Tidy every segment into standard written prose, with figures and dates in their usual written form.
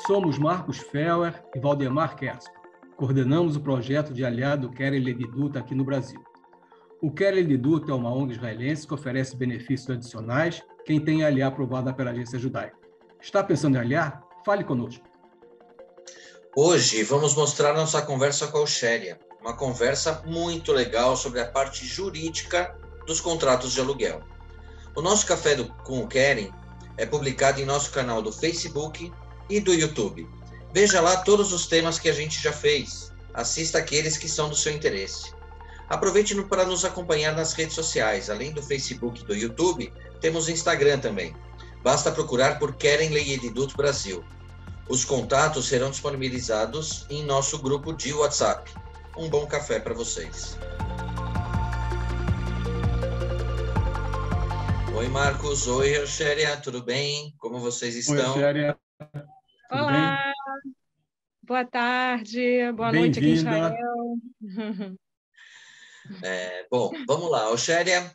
Somos Marcos Feller e Valdemar Kersper. Coordenamos o projeto de aliado do Keren Lediduta aqui no Brasil. O Keren Lediduta é uma ONG israelense que oferece benefícios adicionais quem tem aliá aprovada pela Agência Judaica. Está pensando em aliar? Fale conosco. Hoje vamos mostrar nossa conversa com a Oxéria, uma conversa muito legal sobre a parte jurídica dos contratos de aluguel. O nosso Café com o Keren é publicado em nosso canal do Facebook e do YouTube. Veja lá todos os temas que a gente já fez. Assista aqueles que são do seu interesse. Aproveite para nos acompanhar nas redes sociais. Além do Facebook e do YouTube, temos o Instagram também. Basta procurar por Keren Leyedidut Brasil. Os contatos serão disponibilizados em nosso grupo de WhatsApp. Um bom café para vocês. Oi, Marcos. Oi, Oxéria. Tudo bem? Como vocês estão? Oi, Oxéria. Tudo Olá. bem? Boa tarde. Boa noite aqui em Israel. Bom, vamos lá. Oxéria,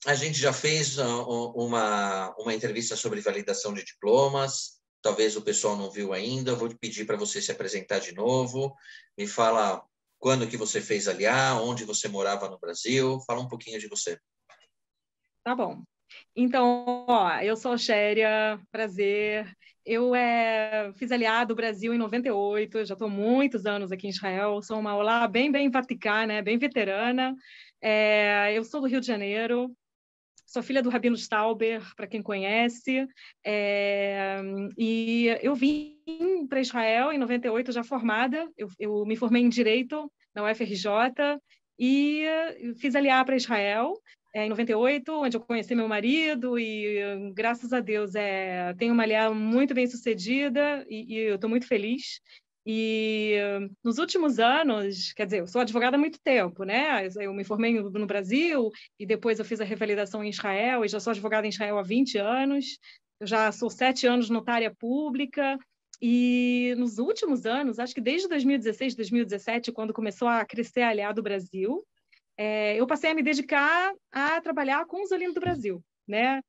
a gente já fez uma entrevista sobre validação de diplomas. Talvez o pessoal não viu ainda. Eu vou pedir para você se apresentar de novo. Me fala quando que você fez aliá, onde você morava no Brasil. Fala um pouquinho de você. Tá bom. Então, eu sou a Oxéria, prazer. Eu fiz aliá do Brasil em 98, já estou muitos anos aqui em Israel. Sou uma olá bem vaticana, né? Bem veterana. Eu sou do Rio de Janeiro. Sou filha do Rabino Stauber, para quem conhece, e eu vim para Israel em 98, já formada. Eu me formei em Direito na UFRJ e fiz aliá para Israel em 98, onde eu conheci meu marido e, graças a Deus, tenho uma aliá muito bem sucedida e eu estou muito feliz. E nos últimos anos, quer dizer, eu sou advogada há muito tempo, né? Eu me formei no Brasil e depois eu fiz a revalidação em Israel e já sou advogada em Israel há 20 anos. Eu já sou 7 anos notária pública e nos últimos anos, acho que desde 2016, 2017, quando começou a crescer a aliá do Brasil, eu passei a me dedicar a trabalhar com os Olim do Brasil, né?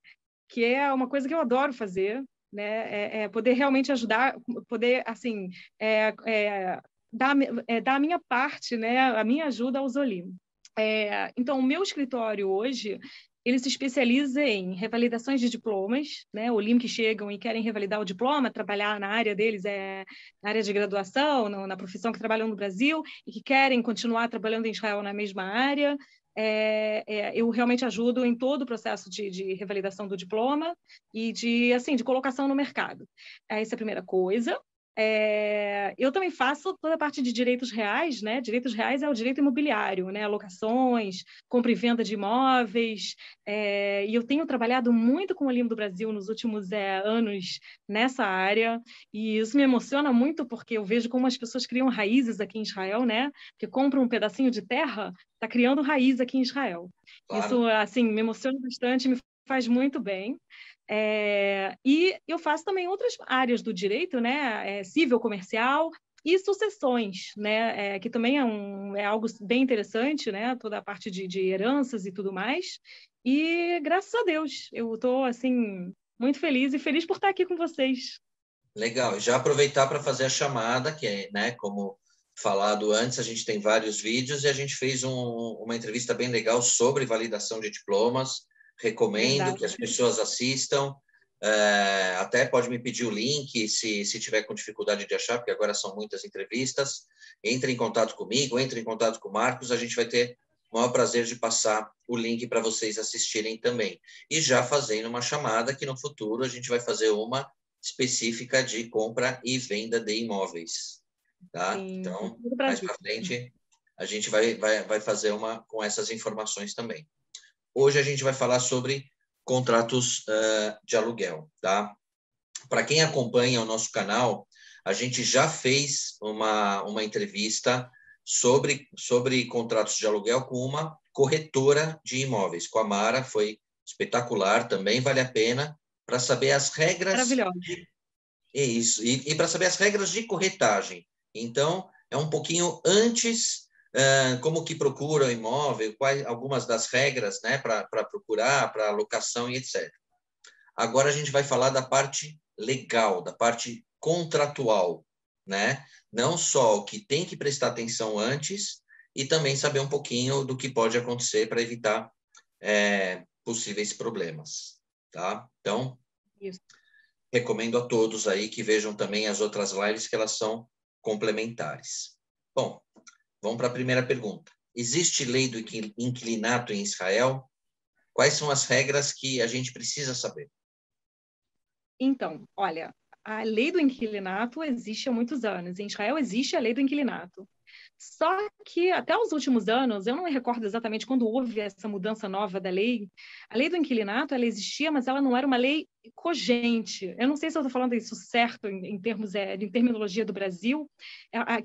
Que é uma coisa que eu adoro fazer, né? Poder realmente ajudar, poder assim dar a minha parte, né? A minha ajuda aos Olim. Então, o meu escritório hoje ele se especializa em revalidações de diplomas, né? Olim que chegam e querem revalidar o diploma, trabalhar na área deles, na área de graduação, na profissão que trabalham no Brasil e que querem continuar trabalhando em Israel na mesma área. Eu realmente ajudo em todo o processo de revalidação do diploma e de colocação no mercado. Essa é a primeira coisa. Eu também faço toda a parte de direitos reais, né? Direitos reais é o direito imobiliário, né? Alocações, compra e venda de imóveis, e eu tenho trabalhado muito com o Olim do Brasil nos últimos anos nessa área, e isso me emociona muito porque eu vejo como as pessoas criam raízes aqui em Israel, né? Que compram um pedacinho de terra, está criando raiz aqui em Israel. Claro. Isso, assim, me emociona bastante, me faz muito bem. E eu faço também outras áreas do direito, né? Civil, comercial e sucessões, né? Que também é algo bem interessante, né? Toda a parte de heranças e tudo mais. E graças a Deus, eu estou assim muito feliz e feliz por estar aqui com vocês. Legal. Já aproveitar para fazer a chamada, que é, né? Como falado antes, a gente tem vários vídeos e a gente fez uma entrevista bem legal sobre validação de diplomas. Recomendo Verdade. Que as pessoas assistam. Até pode me pedir o link se tiver com dificuldade de achar, porque agora são muitas entrevistas. Entre em contato comigo, entre em contato com o Marcos, a gente vai ter o maior prazer de passar o link para vocês assistirem também. E já fazendo uma chamada que no futuro a gente vai fazer uma específica de compra e venda de imóveis. Tá? Sim, então, mais para frente, a gente vai fazer uma com essas informações também. Hoje a gente vai falar sobre contratos de aluguel, tá? Para quem acompanha o nosso canal, a gente já fez uma entrevista sobre contratos de aluguel com uma corretora de imóveis, com a Mara, foi espetacular, também vale a pena, para saber as regras... Maravilhoso. Isso, e para saber as regras de corretagem. Então, é um pouquinho antes... como que procura o imóvel, quais algumas das regras, né, para procurar, para alocação e etc. Agora a gente vai falar da parte legal, da parte contratual, né? Não só o que tem que prestar atenção antes e também saber um pouquinho do que pode acontecer para evitar possíveis problemas, tá? Então, Isso. recomendo a todos aí que vejam também as outras lives, que elas são complementares. Bom, vamos para a primeira pergunta. Existe lei do inquilinato em Israel? Quais são as regras que a gente precisa saber? Então, olha, a lei do inquilinato existe há muitos anos. Em Israel existe a lei do inquilinato. Só que até os últimos anos, eu não me recordo exatamente quando houve essa mudança nova da lei. A lei do inquilinato, ela existia, mas ela não era uma lei cogente. Eu não sei se eu estou falando isso certo em termos de terminologia do Brasil,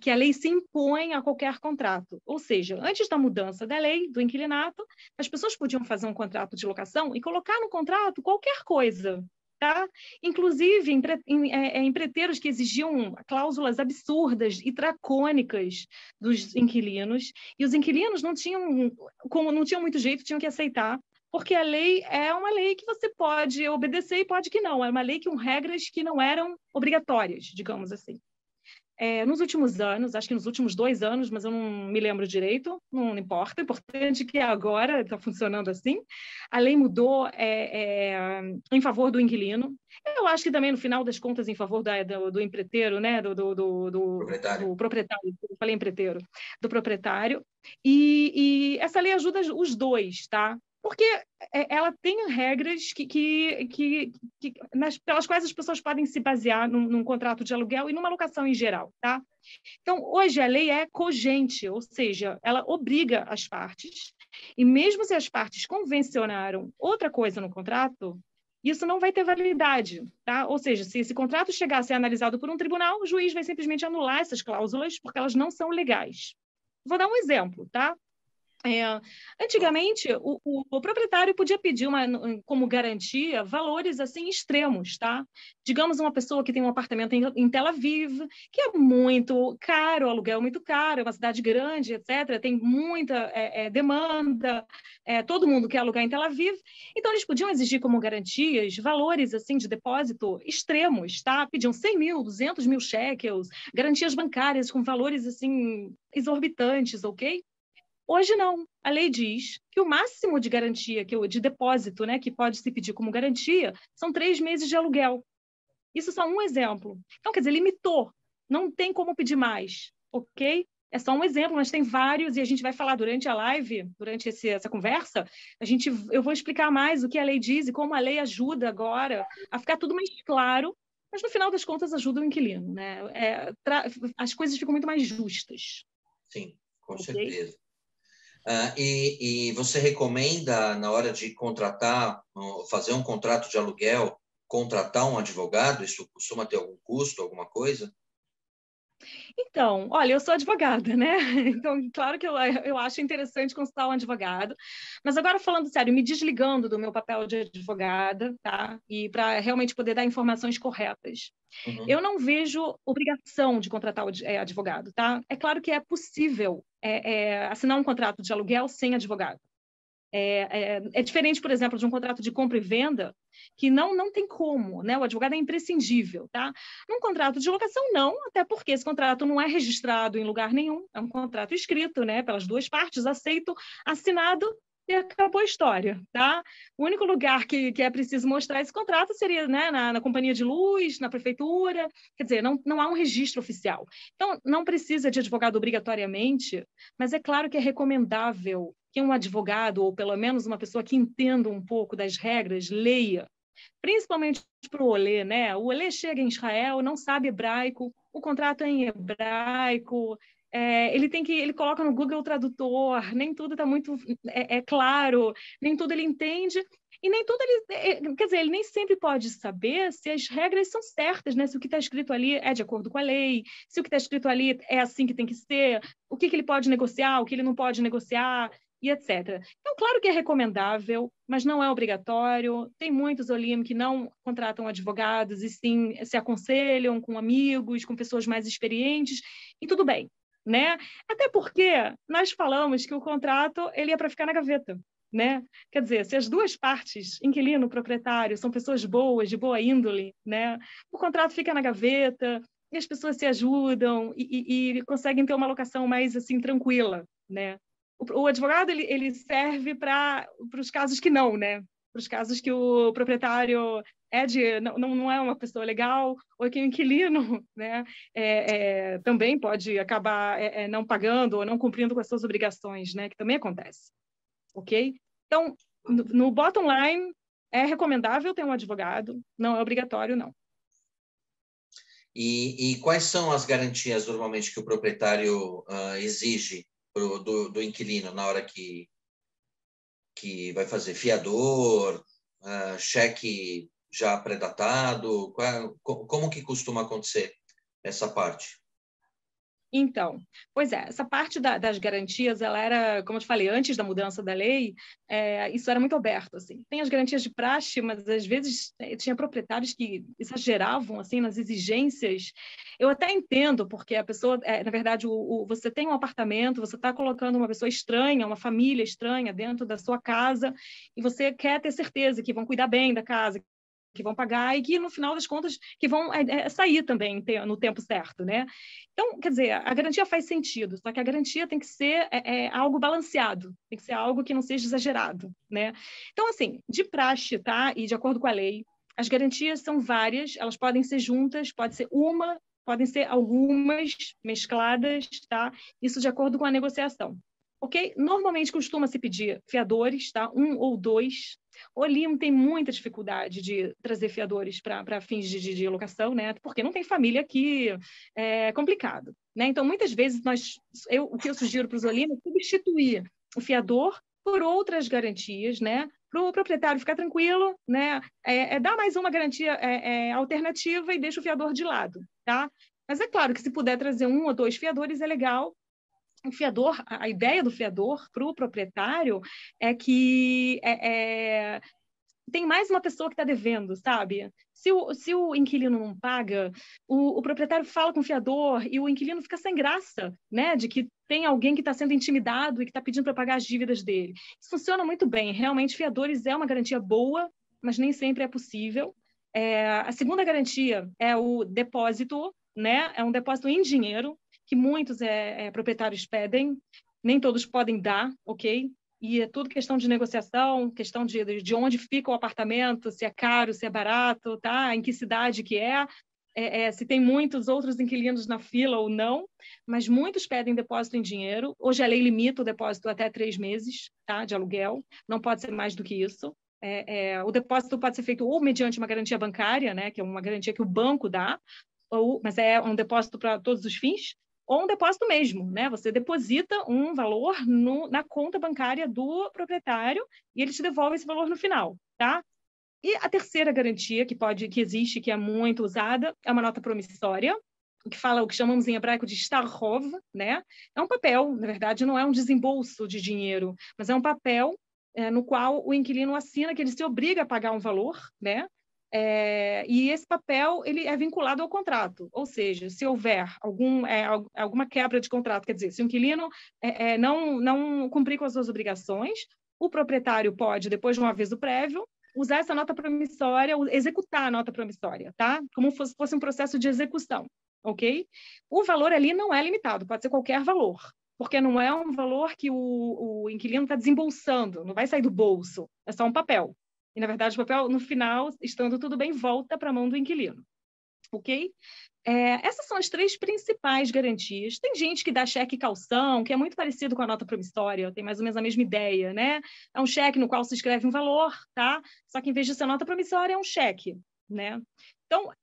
que a lei se impõe a qualquer contrato. Ou seja, antes da mudança da lei do inquilinato, as pessoas podiam fazer um contrato de locação e colocar no contrato qualquer coisa. Tá? Inclusive em preteiros que exigiam cláusulas absurdas e dracônicas dos inquilinos, e os inquilinos não tinham muito jeito, tinham que aceitar, porque a lei é uma lei que você pode obedecer e pode que não, é uma lei com regras que não eram obrigatórias, digamos assim. Nos últimos anos, acho que nos últimos 2 anos, mas eu não me lembro direito, não importa, o importante é que agora está funcionando assim, a lei mudou em favor do inquilino. Eu acho que também, no final das contas, em favor do empreiteiro, né? Do proprietário, eu falei empreiteiro, do proprietário. E essa lei ajuda os dois, tá? Porque ela tem regras pelas quais as pessoas podem se basear num contrato de aluguel e numa locação em geral, tá? Então, hoje a lei é cogente, ou seja, ela obriga as partes, e mesmo se as partes convencionaram outra coisa no contrato, isso não vai ter validade, tá? Ou seja, se esse contrato chegar a ser analisado por um tribunal, o juiz vai simplesmente anular essas cláusulas porque elas não são legais. Vou dar um exemplo, tá? Antigamente, o proprietário podia pedir como garantia valores assim extremos, tá? Digamos, uma pessoa que tem um apartamento em Tel Aviv, que é muito caro, o aluguel é muito caro, é uma cidade grande, etc., tem muita demanda, todo mundo quer alugar em Tel Aviv, então eles podiam exigir como garantias valores assim de depósito extremos, tá? Pediam 100 mil, 200 mil shekels, garantias bancárias com valores assim exorbitantes, ok? Hoje não. A lei diz que o máximo de garantia, de depósito, né, que pode se pedir como garantia, são 3 meses de aluguel. Isso é só um exemplo. Então, quer dizer, limitou. Não tem como pedir mais, ok? É só um exemplo, mas tem vários, e a gente vai falar durante a live, durante essa conversa, eu vou explicar mais o que a lei diz e como a lei ajuda agora a ficar tudo mais claro, mas no final das contas ajuda o inquilino, né? As coisas ficam muito mais justas. Sim, com certeza. E você recomenda, na hora de contratar, fazer um contrato de aluguel, contratar um advogado? Isso costuma ter algum custo, alguma coisa? Então, olha, eu sou advogada, né? Então, claro que eu acho interessante consultar um advogado, mas agora falando sério, me desligando do meu papel de advogada, tá? E para realmente poder dar informações corretas. Uhum. Eu não vejo obrigação de contratar o advogado, tá? É claro que é possível assinar um contrato de aluguel sem advogado. É diferente, por exemplo, de um contrato de compra e venda, que não tem como, né? O advogado é imprescindível, tá? Num contrato de locação, não, até porque esse contrato não é registrado em lugar nenhum, é um contrato escrito, né? Pelas duas partes, aceito, assinado, e acabou a história, tá? O único lugar que é preciso mostrar esse contrato seria, né, na companhia de luz, na prefeitura, quer dizer, não há um registro oficial. Então, não precisa de advogado obrigatoriamente, mas é claro que é recomendável que um advogado, ou pelo menos uma pessoa que entenda um pouco das regras, leia, principalmente para o Olê, né? O Olê chega em Israel, não sabe hebraico, o contrato é em hebraico, ele coloca no Google Tradutor, nem tudo está muito claro, nem tudo ele entende, e nem tudo quer dizer, ele nem sempre pode saber se as regras são certas, né? Se o que está escrito ali é de acordo com a lei, se o que está escrito ali é assim que tem que ser, o que ele pode negociar, o que ele não pode negociar, e etc. Então, claro que é recomendável, mas não é obrigatório. Tem muitos Olim que não contratam advogados e sim se aconselham com amigos, com pessoas mais experientes, e tudo bem, né? Até porque nós falamos que o contrato ele é para ficar na gaveta, né? Quer dizer, se as duas partes, inquilino e proprietário, são pessoas boas, de boa índole, né? O contrato fica na gaveta e as pessoas se ajudam e conseguem ter uma locação mais assim tranquila, né? O advogado ele serve para os casos que não, né? Para os casos que o proprietário não é uma pessoa legal, ou que o inquilino, né, também pode acabar não pagando ou não cumprindo com as suas obrigações, né, que também acontece. Ok? Então, no bottom line, é recomendável ter um advogado, não é obrigatório, não. E quais são as garantias, normalmente, que o proprietário exige do inquilino na hora que vai fazer? Fiador, cheque já pré-datado? Como que costuma acontecer essa parte? Então, pois é, essa parte das garantias, ela era, como eu te falei, antes da mudança da lei, isso era muito aberto, assim. Tem as garantias de praxe, mas às vezes tinha proprietários que exageravam, assim, nas exigências. Eu até entendo, porque a pessoa, na verdade, você tem um apartamento, você está colocando uma pessoa estranha, uma família estranha dentro da sua casa, e você quer ter certeza que vão cuidar bem da casa, que vão pagar e que, no final das contas, que vão sair também no tempo certo, né? Então, quer dizer, a garantia faz sentido, só que a garantia tem que ser algo balanceado, tem que ser algo que não seja exagerado, né? Então, assim, de praxe, tá? E de acordo com a lei, as garantias são várias, elas podem ser juntas, pode ser uma, podem ser algumas mescladas, tá? Isso de acordo com a negociação. Ok? Normalmente costuma-se pedir fiadores, tá? 1 ou 2. O Limo tem muita dificuldade de trazer fiadores para fins de locação, né? Porque não tem família aqui, é complicado, né? Então, muitas vezes, o que eu sugiro para os Olimos é substituir o fiador por outras garantias, né? Para o proprietário ficar tranquilo, né? Dar mais uma garantia alternativa e deixa o fiador de lado, tá? Mas é claro que se puder trazer 1 ou 2 fiadores é legal. O fiador, a ideia do fiador para o proprietário é que tem mais uma pessoa que está devendo, sabe? Se o inquilino não paga, o proprietário fala com o fiador e o inquilino fica sem graça, né? De que tem alguém que está sendo intimidado e que está pedindo para pagar as dívidas dele. Isso funciona muito bem. Realmente, fiadores é uma garantia boa, mas nem sempre é possível. A segunda garantia é o depósito, né? É um depósito em dinheiro, que muitos proprietários pedem, nem todos podem dar, ok? E é tudo questão de negociação, questão de onde fica o apartamento, se é caro, se é barato, tá? Em que cidade que se tem muitos outros inquilinos na fila ou não, mas muitos pedem depósito em dinheiro. Hoje a lei limita o depósito até 3 meses, tá? De aluguel, não pode ser mais do que isso. O depósito pode ser feito ou mediante uma garantia bancária, né? Que é uma garantia que o banco dá, mas é um depósito para todos os fins, ou um depósito mesmo, né? Você deposita um valor na conta bancária do proprietário e ele te devolve esse valor no final, tá? E a terceira garantia que existe, que é muito usada, é uma nota promissória, o que chamamos em hebraico de starhov, né? É um papel, na verdade, não é um desembolso de dinheiro, mas é um papel no qual o inquilino assina que ele se obriga a pagar um valor, né? E esse papel ele é vinculado ao contrato, ou seja, se houver alguma quebra de contrato, quer dizer, se o inquilino não cumprir com as suas obrigações, o proprietário pode, depois de um aviso prévio, usar essa nota promissória, executar a nota promissória, tá? Como se fosse um processo de execução, ok? O valor ali não é limitado, pode ser qualquer valor, porque não é um valor que o inquilino está desembolsando, não vai sair do bolso, é só um papel. E, na verdade, o papel, no final, estando tudo bem, volta para a mão do inquilino. Ok? Essas são as 3 principais garantias. Tem gente que dá cheque calção, que é muito parecido com a nota promissória, tem mais ou menos a mesma ideia, né? É um cheque no qual se escreve um valor, tá? Só que, em vez de ser nota promissória, é um cheque, né? Então,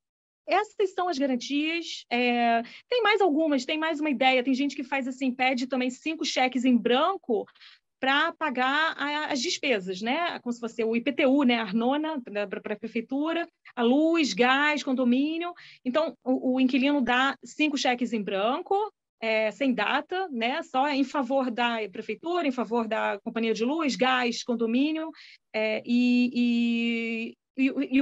essas são as garantias. Tem mais algumas, tem mais uma ideia. Tem gente que faz assim, pede também 5 cheques em branco para pagar as despesas, né? Como se fosse o IPTU, né? A Arnona para a prefeitura, a luz, gás, condomínio. Então, o inquilino dá 5 cheques em branco, sem data, né? Só em favor da prefeitura, em favor da companhia de luz, gás, condomínio, e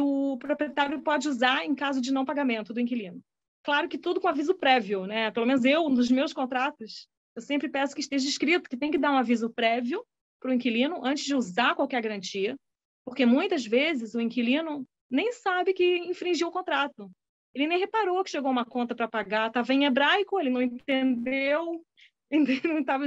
o proprietário pode usar em caso de não pagamento do inquilino. Claro que tudo com aviso prévio, né? Pelo menos eu, nos meus contratos, eu sempre peço que esteja escrito que tem que dar um aviso prévio, para o inquilino antes de usar qualquer garantia, porque muitas vezes o inquilino nem sabe que infringiu o contrato. Ele nem reparou que chegou uma conta para pagar, estava em hebraico, ele não entendeu,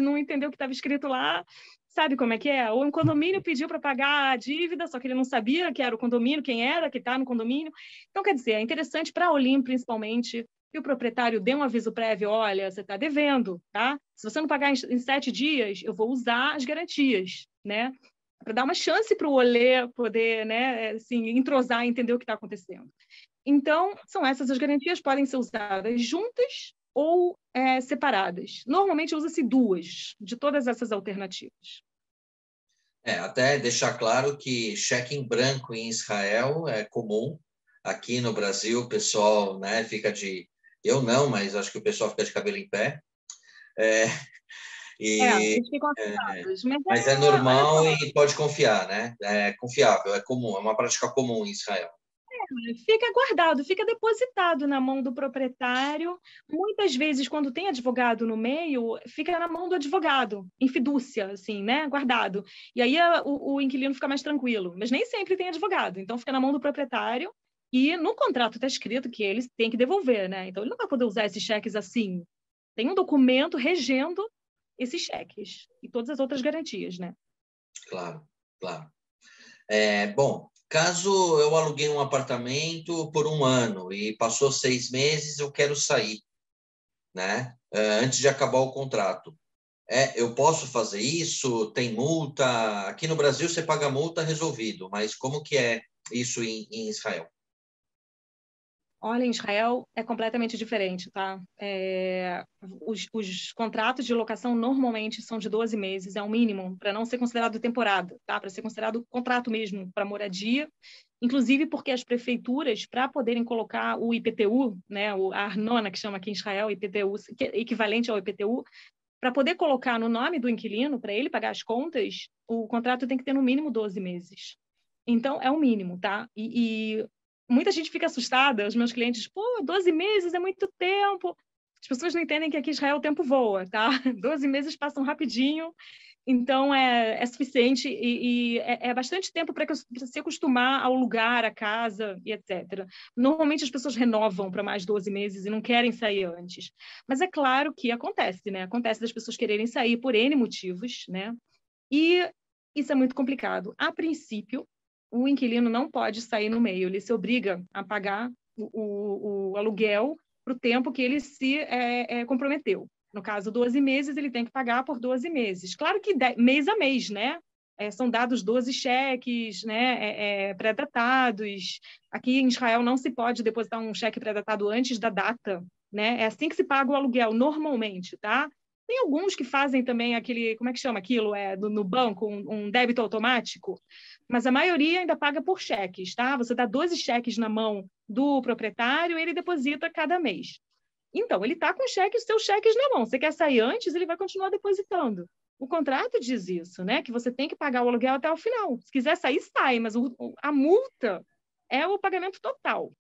não entendeu o que estava escrito lá. Sabe como é que é? Ou um condomínio pediu para pagar a dívida, só que ele não sabia que era o condomínio, quem era, que está no condomínio. Então, quer dizer, é interessante para a Olim, principalmente, que o proprietário dê um aviso prévio: olha, você está devendo, tá? Se você não pagar em 7 dias, eu vou usar as garantias, né? Para dar uma chance para o olê poder, né, assim, entrosar e entender o que está acontecendo. Então, são essas as garantias, podem ser usadas juntas ou separadas. Normalmente usa-se 2 de todas essas alternativas. Até deixar claro que cheque em branco em Israel é comum. Aqui no Brasil, o pessoal, né, fica de... Eu não, mas acho que o pessoal fica de cabelo em pé. Eles ficam assustados. Mas é normal e pode confiar, né? É confiável, é comum, é uma prática comum em Israel. Fica guardado, fica depositado na mão do proprietário. Muitas vezes, quando tem advogado no meio, fica na mão do advogado, em fidúcia, assim, né? Guardado. E aí o inquilino fica mais tranquilo. Mas nem sempre tem advogado, então fica na mão do proprietário. E no contrato está escrito que eles têm que devolver, né? Então ele não vai poder usar esses cheques assim. Tem um documento regendo esses cheques e todas as outras garantias, né? Claro, claro. Bom, caso eu aluguei um apartamento por 1 ano e passou 6 meses, eu quero sair, né? Antes de acabar o contrato. Eu posso fazer isso? Tem multa? Aqui no Brasil você paga multa, resolvido, mas como que é isso em Israel? Olha, em Israel é completamente diferente, tá? Os contratos de locação normalmente são de 12 meses, é o mínimo, para não ser considerado temporada, tá? Para ser considerado contrato mesmo, para moradia. Inclusive porque as prefeituras, para poderem colocar o IPTU, né, a Arnona, que chama aqui em Israel, IPTU, que é equivalente ao IPTU, para poder colocar no nome do inquilino, para ele pagar as contas, o contrato tem que ter no mínimo 12 meses. Então, é o mínimo, tá? E muita gente fica assustada, os meus clientes, 12 meses é muito tempo. As pessoas não entendem que aqui em Israel o tempo voa, tá? 12 meses passam rapidinho, então é suficiente e é bastante tempo para se acostumar ao lugar, à casa e etc. Normalmente as pessoas renovam para mais 12 meses e não querem sair antes. Mas é claro que acontece, né? Acontece das pessoas quererem sair por N motivos, né? E isso é muito complicado. A princípio, o inquilino não pode sair no meio, ele se obriga a pagar o aluguel para o tempo que ele se comprometeu. No caso, 12 meses, ele tem que pagar por 12 meses. Claro que mês a mês, né? São dados 12 cheques, né? Pré-datados. Aqui em Israel não se pode depositar um cheque pré-datado antes da data, né? É assim que se paga o aluguel, normalmente, tá? Tem alguns que fazem também aquele, como é que chama aquilo? No banco, um débito automático, mas a maioria ainda paga por cheques, tá? Você dá 12 cheques na mão do proprietário e ele deposita cada mês. Então, ele está com seus cheques na mão. Você quer sair antes, ele vai continuar depositando. O contrato diz isso, né? Que você tem que pagar o aluguel até o final. Se quiser sair, sai, mas a multa é o pagamento total.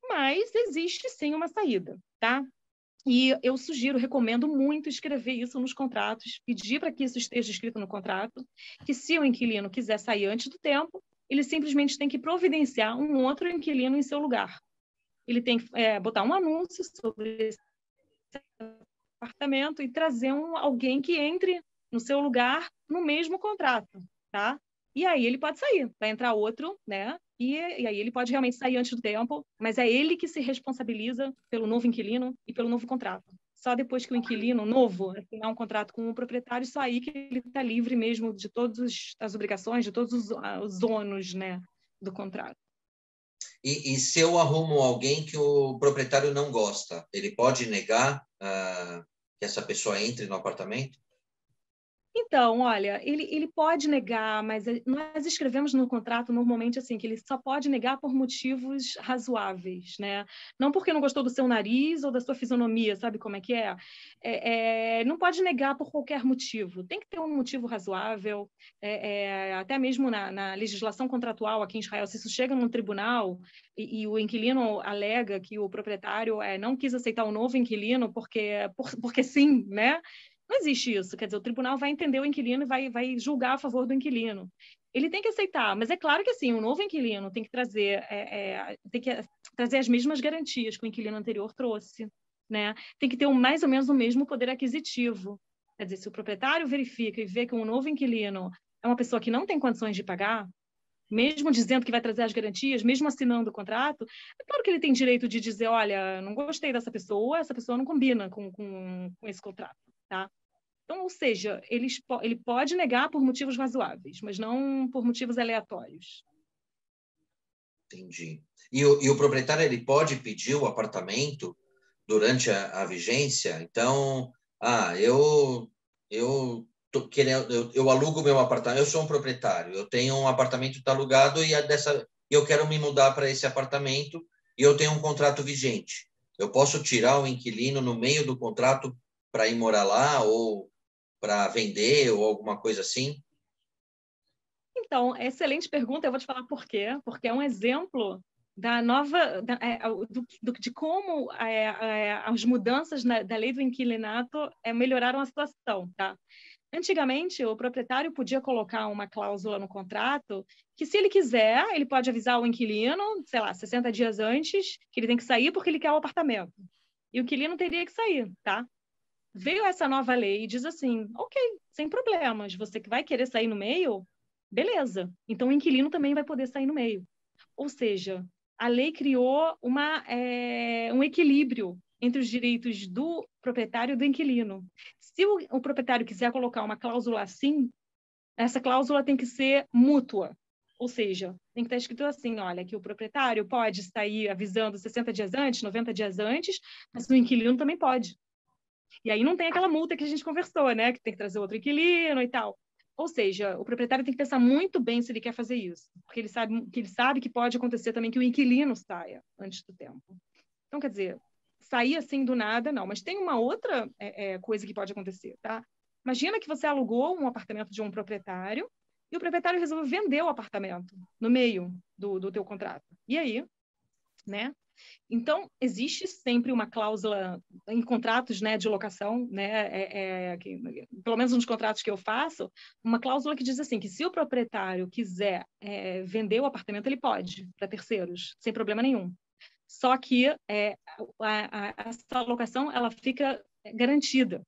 Mas existe sim uma saída, tá? E eu recomendo muito escrever isso nos contratos, pedir para que isso esteja escrito no contrato, que se o inquilino quiser sair antes do tempo, ele simplesmente tem que providenciar um outro inquilino em seu lugar. Ele tem que botar um anúncio sobre esse apartamento e trazer alguém que entre no seu lugar no mesmo contrato, tá? E aí ele pode sair, vai entrar outro, né? E aí ele pode realmente sair antes do tempo, mas é ele que se responsabiliza pelo novo inquilino e pelo novo contrato. Só depois que o inquilino novo assinar um contrato com o proprietário, só aí que ele está livre mesmo de todas as obrigações, de todos os ônus, né, do contrato. E se eu arrumo alguém que o proprietário não gosta, ele pode negar que essa pessoa entre no apartamento? Então, olha, ele pode negar, mas nós escrevemos no contrato normalmente assim, que ele só pode negar por motivos razoáveis, né? Não porque não gostou do seu nariz ou da sua fisionomia, sabe como é que é? Não pode negar por qualquer motivo. Tem que ter um motivo razoável, até mesmo na legislação contratual aqui em Israel, se isso chega num tribunal e o inquilino alega que o proprietário não quis aceitar o novo inquilino porque sim, né? Não existe isso. Quer dizer, o tribunal vai entender o inquilino e vai julgar a favor do inquilino. Ele tem que aceitar, mas é claro que assim, o novo inquilino tem que trazer as mesmas garantias que o inquilino anterior trouxe, né? Tem que ter mais ou menos o mesmo poder aquisitivo. Quer dizer, se o proprietário verifica e vê que um novo inquilino é uma pessoa que não tem condições de pagar, mesmo dizendo que vai trazer as garantias, mesmo assinando o contrato, é claro que ele tem direito de dizer, olha, não gostei dessa pessoa, essa pessoa não combina com esse contrato, tá? Então, ou seja, ele pode negar por motivos razoáveis, mas não por motivos aleatórios. Entendi. E o proprietário, ele pode pedir o apartamento durante a vigência? Então, eu alugo meu apartamento, eu sou um proprietário, eu tenho um apartamento que está alugado e eu quero me mudar para esse apartamento e eu tenho um contrato vigente. Eu posso tirar o inquilino no meio do contrato para ir morar lá ou para vender ou alguma coisa assim? Então, excelente pergunta, eu vou te falar por quê. Porque é um exemplo da nova, de como as mudanças da lei do inquilinato melhoraram a situação, tá? Antigamente, o proprietário podia colocar uma cláusula no contrato que, se ele quiser, ele pode avisar o inquilino, sei lá, 60 dias antes, que ele tem que sair porque ele quer o apartamento. E o inquilino teria que sair, tá? Veio essa nova lei e diz assim, ok, sem problemas, você que vai querer sair no meio, beleza. Então, o inquilino também vai poder sair no meio. Ou seja, a lei criou um equilíbrio entre os direitos do proprietário e do inquilino. Se o proprietário quiser colocar uma cláusula assim, essa cláusula tem que ser mútua. Ou seja, tem que estar escrito assim, olha, que o proprietário pode sair avisando 60 dias antes, 90 dias antes, mas o inquilino também pode. E aí não tem aquela multa que a gente conversou, né? Que tem que trazer outro inquilino e tal. Ou seja, o proprietário tem que pensar muito bem se ele quer fazer isso, porque ele sabe que pode acontecer também que o inquilino saia antes do tempo. Então, quer dizer, sair assim do nada, não. Mas tem uma outra coisa que pode acontecer, tá? Imagina que você alugou um apartamento de um proprietário e o proprietário resolveu vender o apartamento no meio do teu contrato. E aí, né? Então, existe sempre uma cláusula em contratos, né, de locação, né, pelo menos nos contratos que eu faço, uma cláusula que diz assim, que se o proprietário quiser vender o apartamento, ele pode, para terceiros, sem problema nenhum. Só que essa locação, ela fica garantida,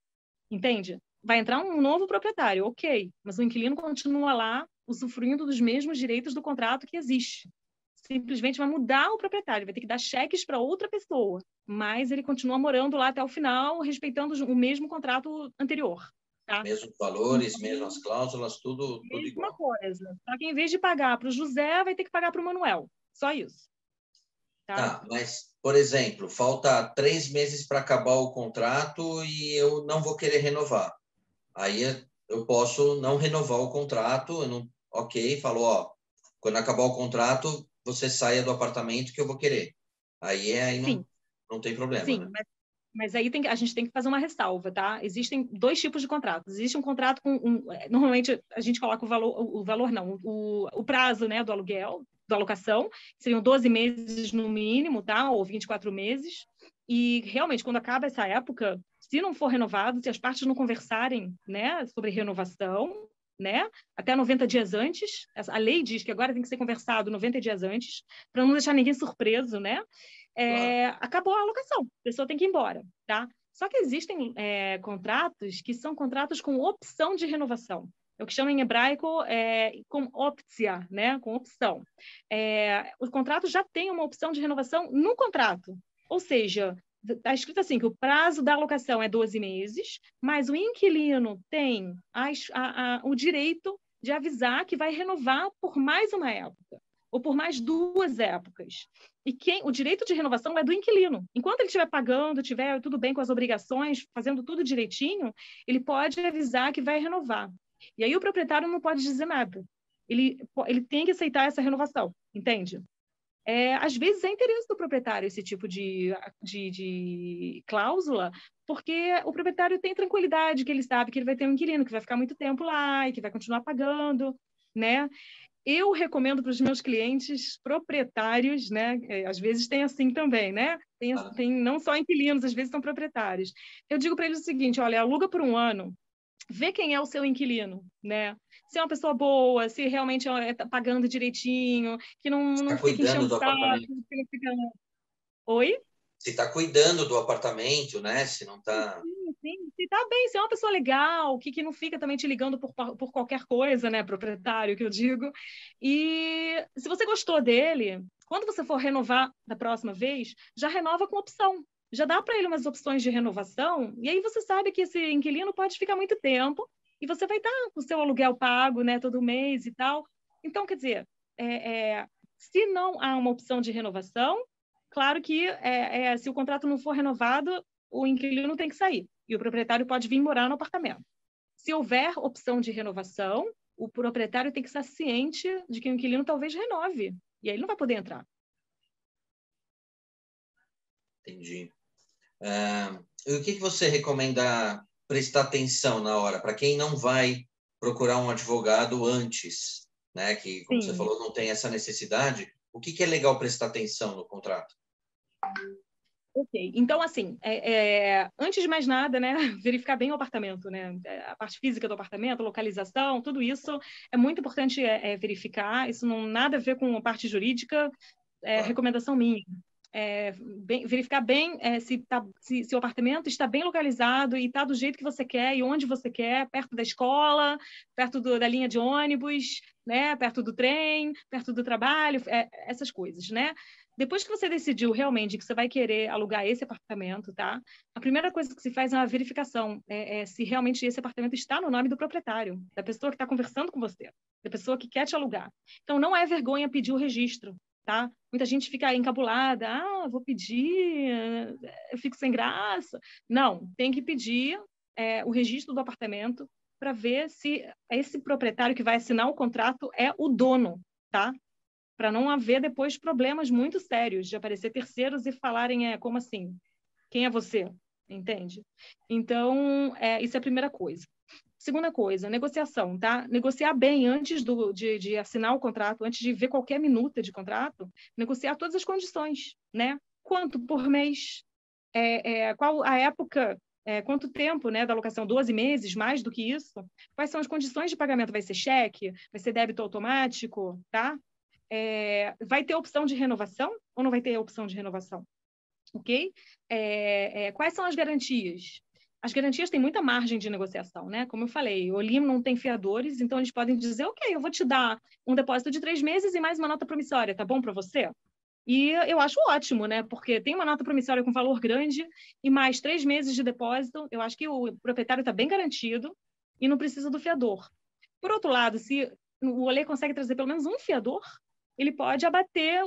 entende? Vai entrar um novo proprietário, ok, mas o inquilino continua lá usufruindo dos mesmos direitos do contrato que existe. Simplesmente vai mudar o proprietário, vai ter que dar cheques para outra pessoa, mas ele continua morando lá até o final, respeitando o mesmo contrato anterior. Tá? Mesmos valores, mesmas cláusulas, tudo Mesma igual. coisa. Só que em vez de pagar para o José, vai ter que pagar para o Manuel. Só isso. Tá, mas, por exemplo, falta 3 meses para acabar o contrato e eu não vou querer renovar. Aí eu posso não renovar o contrato, ok, falou, ó, quando acabar o contrato, você saia do apartamento que eu vou querer. Aí não tem problema, sim, né? mas aí a gente tem que fazer uma ressalva, tá? Existem dois tipos de contratos. Existe um contrato com normalmente a gente coloca o valor não, o prazo, né, do aluguel, da alocação, seriam 12 meses no mínimo, tá? Ou 24 meses. E realmente, quando acaba essa época, se não for renovado, se as partes não conversarem, né, sobre renovação, né, até 90 dias antes, a lei diz que agora tem que ser conversado 90 dias antes, para não deixar ninguém surpreso, né? Claro. Acabou a alocação, a pessoa tem que ir embora, tá? Só que existem contratos que são contratos com opção de renovação. É o que chama em hebraico com optia, né? Com opção. O contrato já tem uma opção de renovação no contrato. Ou seja, está escrito assim, que o prazo da alocação é 12 meses, mas o inquilino tem o direito de avisar que vai renovar por mais uma época, ou por mais 2 épocas. E o direito de renovação é do inquilino. Enquanto ele estiver pagando, estiver tudo bem com as obrigações, fazendo tudo direitinho, ele pode avisar que vai renovar. E aí o proprietário não pode dizer nada. Ele tem que aceitar essa renovação, entende? Às vezes é interesse do proprietário esse tipo de cláusula, porque o proprietário tem tranquilidade, que ele sabe que ele vai ter um inquilino que vai ficar muito tempo lá e que vai continuar pagando, né? eu recomendo para os meus clientes proprietários, né? Às vezes tem assim também, né? Tem não só inquilinos, às vezes são proprietários. Eu digo para eles o seguinte, olha, aluga por um ano, vê quem é o seu inquilino, né? Se é uma pessoa boa, se realmente está pagando direitinho, que não fica cuidando enchendo o do saco, apartamento. que não fica... Oi? Se está cuidando do apartamento, né? Se não está... Sim. Se tá bem, se é uma pessoa legal, que não fica também te ligando por qualquer coisa, né? Proprietário, que eu digo. E se você gostou dele, quando você for renovar da próxima vez, já renova com opção. Já dá para ele umas opções de renovação, e aí você sabe que esse inquilino pode ficar muito tempo, e você vai estar com o seu aluguel pago, né? Todo mês e tal. Então, quer dizer, se não há uma opção de renovação, claro que se o contrato não for renovado, o inquilino tem que sair e o proprietário pode vir morar no apartamento. Se houver opção de renovação, o proprietário tem que estar ciente de que o inquilino talvez renove, e aí ele não vai poder entrar. Entendi. E o que você recomenda prestar atenção na hora, para quem não vai procurar um advogado antes, né? Que, como você falou, não tem essa necessidade, o que é legal prestar atenção no contrato? Ok, então assim, antes de mais nada, né, verificar bem o apartamento, né, a parte física do apartamento, a localização, tudo isso é muito importante verificar, isso não nada a ver com a parte jurídica, recomendação minha. Verificar bem se o apartamento está bem localizado e está do jeito que você quer e onde você quer, perto da escola, perto da linha de ônibus, né, perto do trem, perto do trabalho, essas coisas, né? Depois que você decidiu realmente que você vai querer alugar esse apartamento, tá? A primeira coisa que se faz é uma verificação, se realmente esse apartamento está no nome do proprietário, da pessoa que está conversando com você, da pessoa que quer te alugar. Então, não é vergonha pedir o registro, tá? Muita gente fica encabulada, vou pedir, eu fico sem graça. Não, tem que pedir o registro do apartamento para ver se esse proprietário que vai assinar o contrato é o dono, tá? Para não haver depois problemas muito sérios de aparecer terceiros e falarem, como assim? Quem é você? Entende? Então, isso é a primeira coisa. Segunda coisa, negociação, tá? Negociar bem antes de assinar o contrato, antes de ver qualquer minuta de contrato, negociar todas as condições, né? Quanto por mês? Qual a época? Quanto tempo, né, da locação? 12 meses, mais do que isso? Quais são as condições de pagamento? Vai ser cheque? Vai ser débito automático? Tá? Vai ter opção de renovação ou não vai ter opção de renovação? Ok? Quais são as garantias? As garantias têm muita margem de negociação, né? Como eu falei, o LIM não tem fiadores, então eles podem dizer, ok, eu vou te dar um depósito de 3 meses e mais uma nota promissória, tá bom para você? E eu acho ótimo, né? Porque tem uma nota promissória com valor grande e mais 3 meses de depósito, eu acho que o proprietário está bem garantido e não precisa do fiador. Por outro lado, se o Olê consegue trazer pelo menos um fiador, ele pode abater,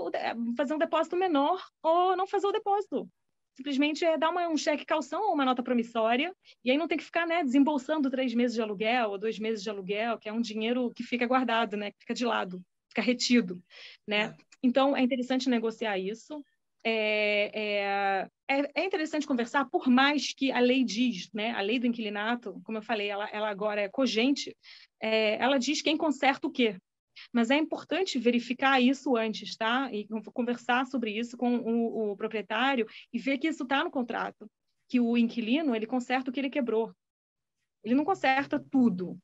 fazer um depósito menor ou não fazer o depósito. Simplesmente dar um cheque calção ou uma nota promissória, e aí não tem que ficar, né, desembolsando 3 meses de aluguel ou 2 meses de aluguel, que é um dinheiro que fica guardado, né, que fica de lado, fica retido, né? Então, é interessante negociar isso. É interessante conversar, por mais que a lei diz, né, a lei do inquilinato, como eu falei, ela agora é cogente, ela diz quem conserta o quê. Mas é importante verificar isso antes, tá? E conversar sobre isso com o proprietário e ver que isso está no contrato, que o inquilino ele conserta o que ele quebrou. Ele não conserta tudo,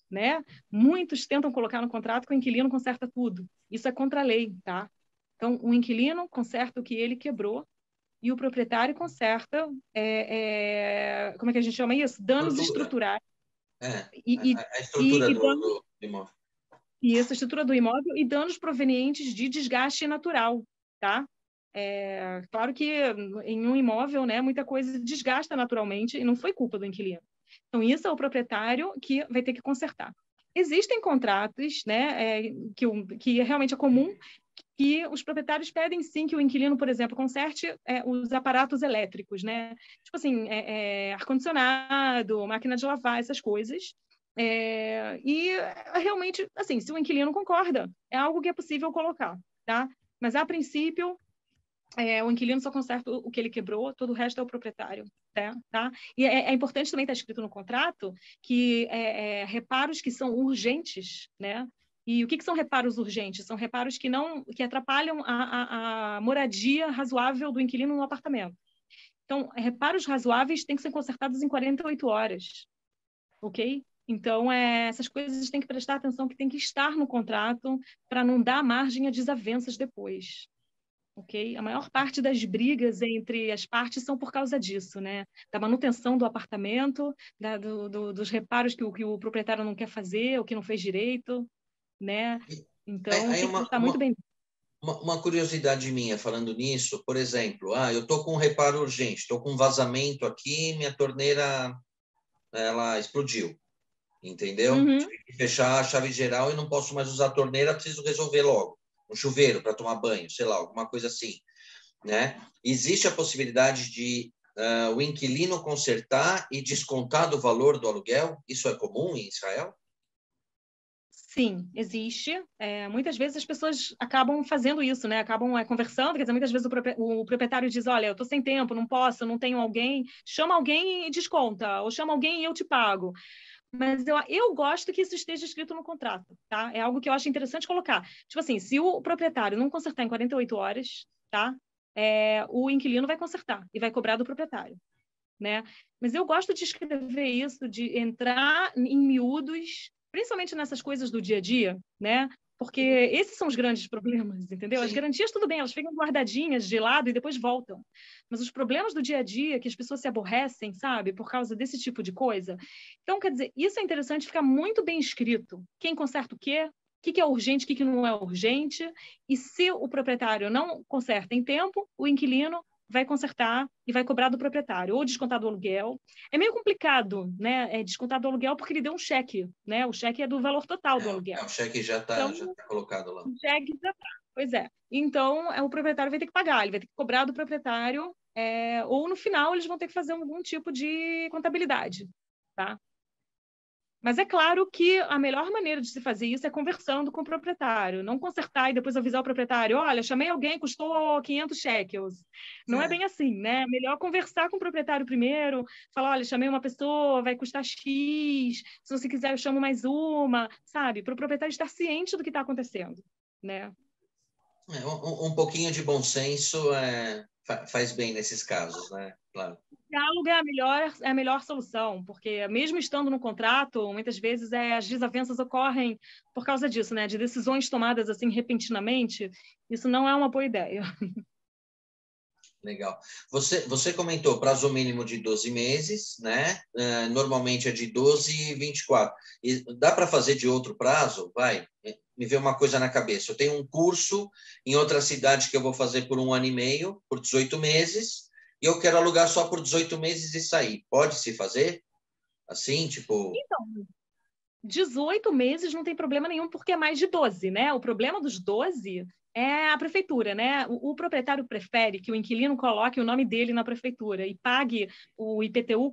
né? Muitos tentam colocar no contrato que o inquilino conserta tudo. Isso é contra a lei, tá? Então, o inquilino conserta o que ele quebrou e o proprietário conserta, como é que a gente chama isso? Danos estruturais. A estrutura do imóvel. E essa estrutura do imóvel e danos provenientes de desgaste natural, tá? Claro que em um imóvel, né, muita coisa desgasta naturalmente e não foi culpa do inquilino. Então, isso é o proprietário que vai ter que consertar. Existem contratos, né, que realmente é comum, que os proprietários pedem sim que o inquilino, por exemplo, conserte os aparatos elétricos, né? Tipo assim, ar-condicionado, máquina de lavar, essas coisas. E realmente, assim, se o inquilino concorda, é algo que é possível colocar, tá? Mas, a princípio, o inquilino só conserta o que ele quebrou, todo o resto é o proprietário, tá? E é importante também estar escrito no contrato que reparos que são urgentes, né? E o que são reparos urgentes? São reparos que atrapalham a moradia razoável do inquilino no apartamento. Então, reparos razoáveis têm que ser consertados em 48 horas, ok? Então, essas coisas têm que prestar atenção, que tem que estar no contrato para não dar margem a desavenças depois. Ok? A maior parte das brigas entre as partes são por causa disso, né? Da manutenção do apartamento, dos reparos que o proprietário não quer fazer, ou que não fez direito, né? Então, Aí tem que estar muito bem. Uma curiosidade minha falando nisso, por exemplo, eu estou com um reparo urgente, estou com um vazamento aqui, minha torneira ela explodiu, entendeu? Uhum. Tive que fechar a chave geral e não posso mais usar a torneira, preciso resolver logo. Um chuveiro para tomar banho, sei lá, alguma coisa assim, né? Existe a possibilidade de o inquilino consertar e descontar do valor do aluguel? Isso é comum em Israel? Sim, existe. Muitas vezes as pessoas acabam fazendo isso, né? Acabam conversando, quer dizer, muitas vezes o proprietário diz, olha, eu estou sem tempo, não posso, não tenho alguém, chama alguém e desconta, ou chama alguém e eu te pago. Mas eu gosto que isso esteja escrito no contrato, tá? É algo que eu acho interessante colocar. Tipo assim, se o proprietário não consertar em 48 horas, tá? O inquilino vai consertar e vai cobrar do proprietário, né? Mas eu gosto de escrever isso, de entrar em miúdos, principalmente nessas coisas do dia a dia, né? Porque esses são os grandes problemas, entendeu? As Sim. garantias, tudo bem, elas ficam guardadinhas de lado e depois voltam. Mas os problemas do dia a dia, que as pessoas se aborrecem, sabe? Por causa desse tipo de coisa. Então, quer dizer, isso é interessante ficar muito bem escrito. Quem conserta o quê? O que é urgente, o que não é urgente. E se o proprietário não conserta em tempo, o inquilino vai consertar e vai cobrar do proprietário, ou descontar do aluguel. É meio complicado, né? Descontar do aluguel porque ele deu um cheque, né? O cheque é do valor total do aluguel. O cheque já Então, tá colocado lá. o cheque já está. Pois é. Então, o proprietário vai ter que pagar, ele vai ter que cobrar do proprietário, ou no final eles vão ter que fazer algum tipo de contabilidade, tá? Mas é claro que a melhor maneira de se fazer isso é conversando com o proprietário, não consertar e depois avisar o proprietário, olha, chamei alguém, custou 500 shekels. Não é bem assim, né? É melhor conversar com o proprietário primeiro, falar, olha, chamei uma pessoa, vai custar X, se você quiser eu chamo mais uma, sabe? Para o proprietário estar ciente do que está acontecendo, né? Um pouquinho de bom senso faz bem nesses casos, né? Claro. Diálogo é a melhor solução, porque mesmo estando no contrato, muitas vezes as desavenças ocorrem por causa disso, né? De decisões tomadas assim repentinamente, isso não é uma boa ideia. Legal. Você comentou prazo mínimo de 12 meses, né? Normalmente é de 12 e 24. E dá para fazer de outro prazo? Vai, me vê uma coisa na cabeça. Eu tenho um curso em outra cidade que eu vou fazer por 1 ano e meio, por 18 meses, e eu quero alugar só por 18 meses e sair. Pode se fazer? Assim, tipo... Então, 18 meses não tem problema nenhum, porque é mais de 12, né? O problema dos 12 é a prefeitura, né? O proprietário prefere que o inquilino coloque o nome dele na prefeitura e pague o IPTU,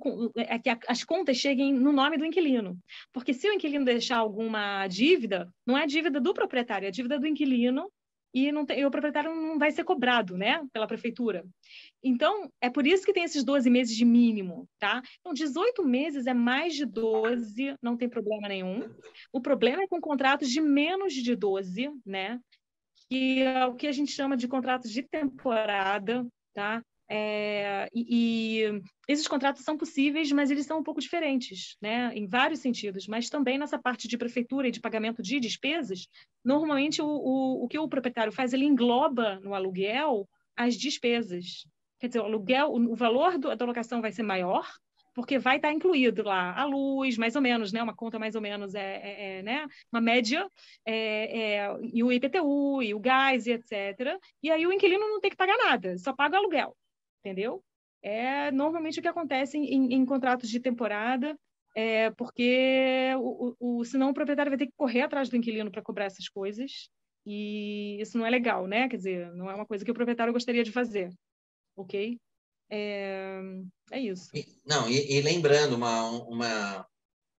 que as contas cheguem no nome do inquilino. Porque se o inquilino deixar alguma dívida, não é dívida do proprietário, é dívida do inquilino e o proprietário não vai ser cobrado, né? Pela prefeitura. Então, é por isso que tem esses 12 meses de mínimo, tá? Então, 18 meses é mais de 12, não tem problema nenhum. O problema é com contratos de menos de 12, né? Que é o que a gente chama de contratos de temporada, tá? E esses contratos são possíveis, mas eles são um pouco diferentes, né? Em vários sentidos, mas também nessa parte de prefeitura e de pagamento de despesas, normalmente o que o proprietário faz, ele engloba no aluguel as despesas. Quer dizer, o aluguel, o valor da locação vai ser maior, porque vai estar incluído lá a luz, mais ou menos, né? Uma conta mais ou menos né? Uma média, e o IPTU, e o gás, e etc. E aí o inquilino não tem que pagar nada, só paga o aluguel, entendeu? É normalmente o que acontece em contratos de temporada, porque senão o proprietário vai ter que correr atrás do inquilino para cobrar essas coisas, e isso não é legal, né? Quer dizer, não é uma coisa que o proprietário gostaria de fazer, ok? É isso. E lembrando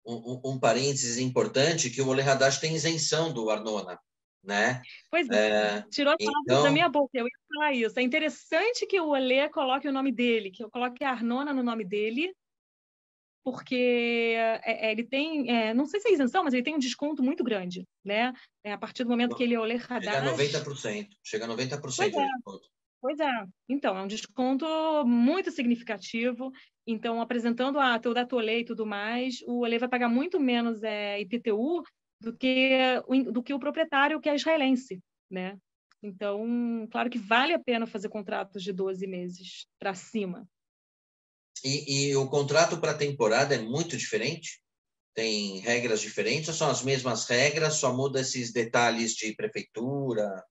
um parênteses importante, que o Ole Hadash tem isenção do Arnona, né? Pois é, tirou as palavras da Então, minha boca, eu ia falar isso. É interessante que o Olê coloque o nome dele, que eu coloque a Arnona no nome dele, porque ele tem, não sei se é isenção, mas ele tem um desconto muito grande, né? A partir do momento que ele é Olê Chega a Hadash... 90%. Chega a 90% Pois é, de desconto. pois é. Então, é um desconto muito significativo. Então, apresentando a Teudat Olê e tudo mais, o Olê vai pagar muito menos IPTU do que o proprietário, que é israelense, né? Então, claro que vale a pena fazer contratos de 12 meses para cima. E o contrato para a temporada é muito diferente? Tem regras diferentes ou são as mesmas regras, só muda esses detalhes de prefeitura?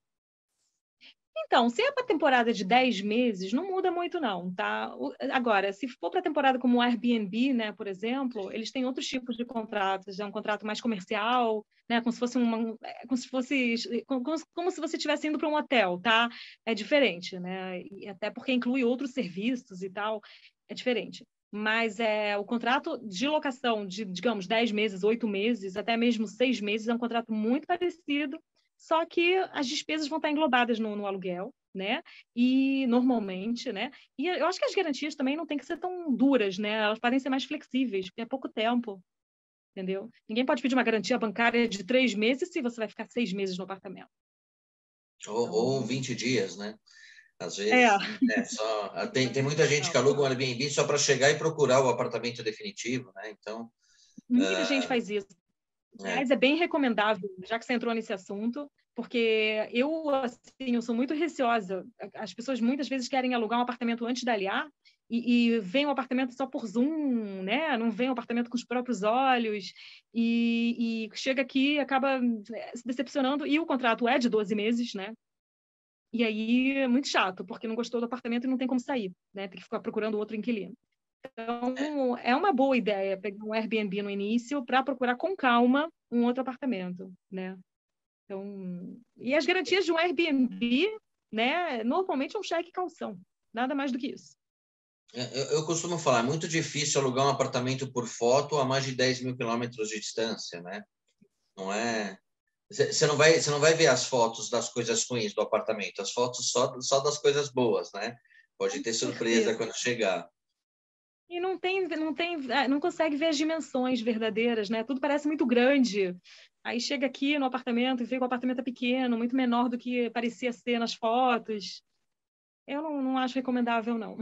Então, se é para temporada de 10 meses, não muda muito não, tá? Agora, se for para temporada como o Airbnb, né, por exemplo, eles têm outros tipos de contratos, é um contrato mais comercial, né, como se fosse como se você estivesse indo para um hotel, tá? É diferente, né? E até porque inclui outros serviços e tal, é diferente. Mas o contrato de locação de, digamos, 10 meses, 8 meses, até mesmo 6 meses, é um contrato muito parecido, só que as despesas vão estar englobadas no aluguel, né? E normalmente, né? E eu acho que as garantias também não têm que ser tão duras, né? Elas podem ser mais flexíveis, porque é pouco tempo, entendeu? Ninguém pode pedir uma garantia bancária de 3 meses se você vai ficar 6 meses no apartamento. Ou 20 dias, né? Às É, vezes, tem muita gente que aluga um Airbnb só para chegar e procurar o apartamento definitivo, né? Então, muita gente faz isso. Aliás, é bem recomendável, já que você entrou nesse assunto, porque assim, eu sou muito receosa. As pessoas muitas vezes querem alugar um apartamento antes de aliar e veem o apartamento só por Zoom, né? Não veem o apartamento com os próprios olhos e chega aqui e acaba se decepcionando. E o contrato é de 12 meses, né? E aí é muito chato, porque não gostou do apartamento e não tem como sair, né? Tem que ficar procurando outro inquilino. Então, é uma boa ideia pegar um Airbnb no início para procurar com calma um outro apartamento, né? Então, e as garantias de um Airbnb, né? Normalmente é um cheque calção, nada mais do que isso. eu costumo falar, é muito difícil alugar um apartamento por foto a mais de 10 mil quilômetros de distância, né? Não é... Você não vai ver as fotos das coisas ruins do apartamento, as fotos só das coisas boas, né? Pode ter surpresa quando chegar. E não consegue ver as dimensões verdadeiras, né? Tudo parece muito grande. Aí chega aqui no apartamento e vê que o apartamento é pequeno, muito menor do que parecia ser nas fotos. Eu não acho recomendável, não.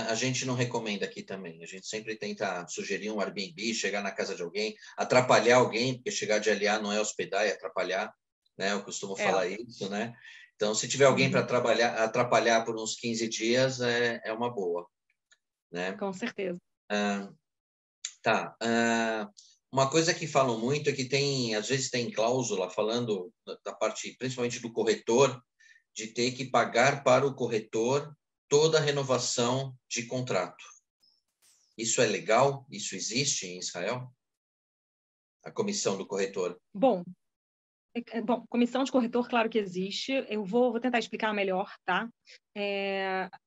A gente não recomenda aqui também. A gente sempre tenta sugerir um Airbnb, chegar na casa de alguém, atrapalhar alguém, porque chegar de aliar não é hospedar, é atrapalhar, né? Eu costumo falar isso, né? Então, se tiver alguém para atrapalhar por uns 15 dias, é uma boa, né? Com certeza. Tá. Uma coisa que falam muito é que às vezes tem cláusula falando da parte, principalmente do corretor, de ter que pagar para o corretor toda a renovação de contrato. Isso é legal? Isso existe em Israel? A comissão do corretor? Bom, comissão de corretor, claro que existe. Eu vou tentar explicar melhor, tá?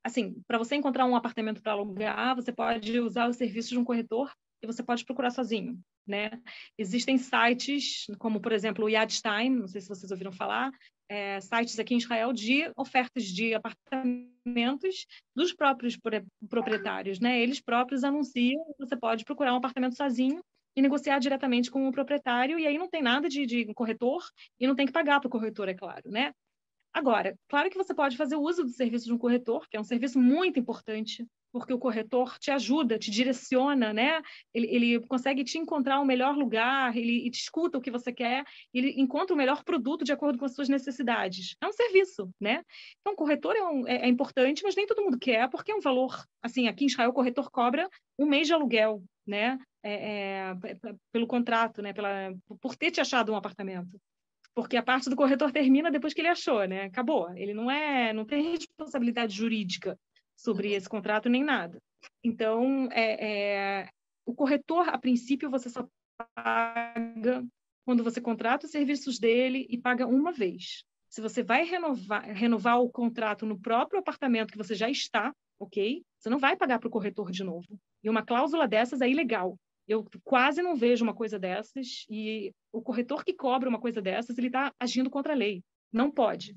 Assim, para você encontrar um apartamento para alugar, você pode usar o serviço de um corretor e você pode procurar sozinho, né? Existem sites, como, por exemplo, o Yadstein, não sei se vocês ouviram falar, sites aqui em Israel de ofertas de apartamentos dos próprios proprietários, né? Eles próprios anunciam, você pode procurar um apartamento sozinho e negociar diretamente com o proprietário, e aí não tem nada de corretor e não tem que pagar para o corretor, é claro, né? Agora, claro que você pode fazer uso do serviço de um corretor, que é um serviço muito importante, porque o corretor te ajuda, te direciona, né? Ele consegue te encontrar o melhor lugar, ele te escuta o que você quer, ele encontra o melhor produto de acordo com as suas necessidades. É um serviço, né? Então, o corretor é importante, mas nem todo mundo quer, porque é um valor, assim, aqui em Israel o corretor cobra um mês de aluguel, né? Pelo contrato, né? Por ter te achado um apartamento. Porque a parte do corretor termina depois que ele achou, né? Acabou. Ele não tem responsabilidade jurídica sobre esse contrato nem nada. Então, o corretor, a princípio, você só paga quando você contrata os serviços dele e paga uma vez. Se você vai renovar o contrato no próprio apartamento que você já está, ok? Você não vai pagar para o corretor de novo. E uma cláusula dessas é ilegal. Eu quase não vejo uma coisa dessas e o corretor que cobra uma coisa dessas, ele está agindo contra a lei. Não pode.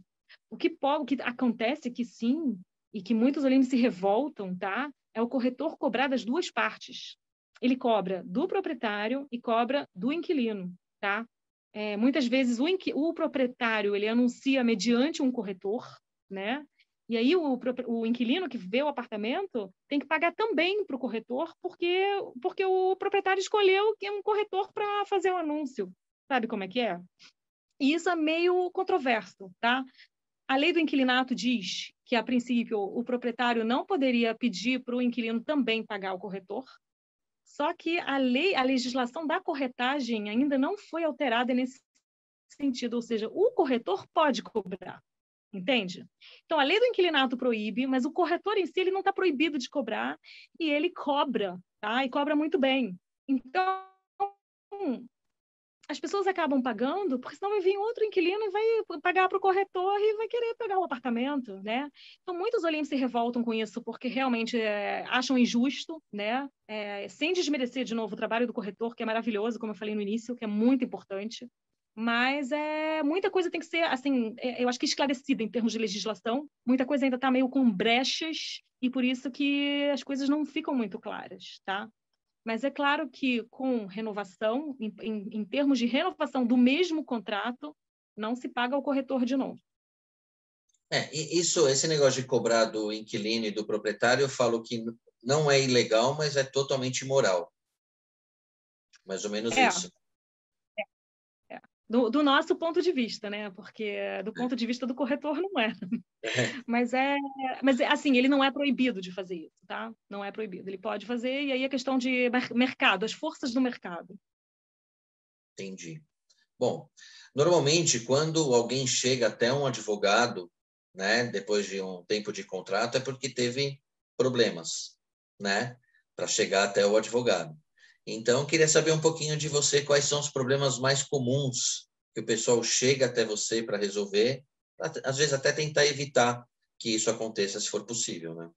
O que acontece que sim, e que muitos alunos se revoltam, tá? É o corretor cobrar das duas partes. ele cobra do proprietário e cobra do inquilino, tá? Muitas vezes o proprietário ele anuncia mediante um corretor, né? E aí o inquilino que vê o apartamento tem que pagar também para o corretor, porque o proprietário escolheu que é um corretor para fazer o anúncio. Sabe como é que é? E isso é meio controverso, tá? A lei do inquilinato diz que, a princípio, o proprietário não poderia pedir para o inquilino também pagar o corretor, só que a legislação da corretagem ainda não foi alterada nesse sentido, ou seja, o corretor pode cobrar, entende? Então, a lei do inquilinato proíbe, mas o corretor em si ele não está proibido de cobrar e ele cobra, tá? E cobra muito bem. Então, as pessoas acabam pagando, porque senão vai vir outro inquilino e vai pagar para o corretor e vai querer pegar o apartamento, né? Então, muitos olímpicos se revoltam com isso, porque realmente acham injusto, né? Sem desmerecer, de novo, o trabalho do corretor, que é maravilhoso, como eu falei no início, que é muito importante. Mas muita coisa tem que ser, assim, eu acho que esclarecida em termos de legislação. Muita coisa ainda está meio com brechas e por isso que as coisas não ficam muito claras, tá? Mas é claro que com renovação, em termos de renovação do mesmo contrato, não se paga ao corretor de novo. Esse negócio de cobrar do inquilino e do proprietário, eu falo que não é ilegal, mas é totalmente imoral. Mais ou menos isso. Do nosso ponto de vista, né? Porque do ponto de vista do corretor não é. Mas assim, ele não é proibido de fazer isso, tá? Não é proibido. Ele pode fazer, e aí é questão de mercado, as forças do mercado. Entendi. Bom, normalmente, quando alguém chega até um advogado, né, depois de um tempo de contrato, é porque teve problemas, né, para chegar até o advogado. Então, queria saber um pouquinho de você, quais são os problemas mais comuns que o pessoal chega até você para resolver, às vezes até tentar evitar que isso aconteça, se for possível, né?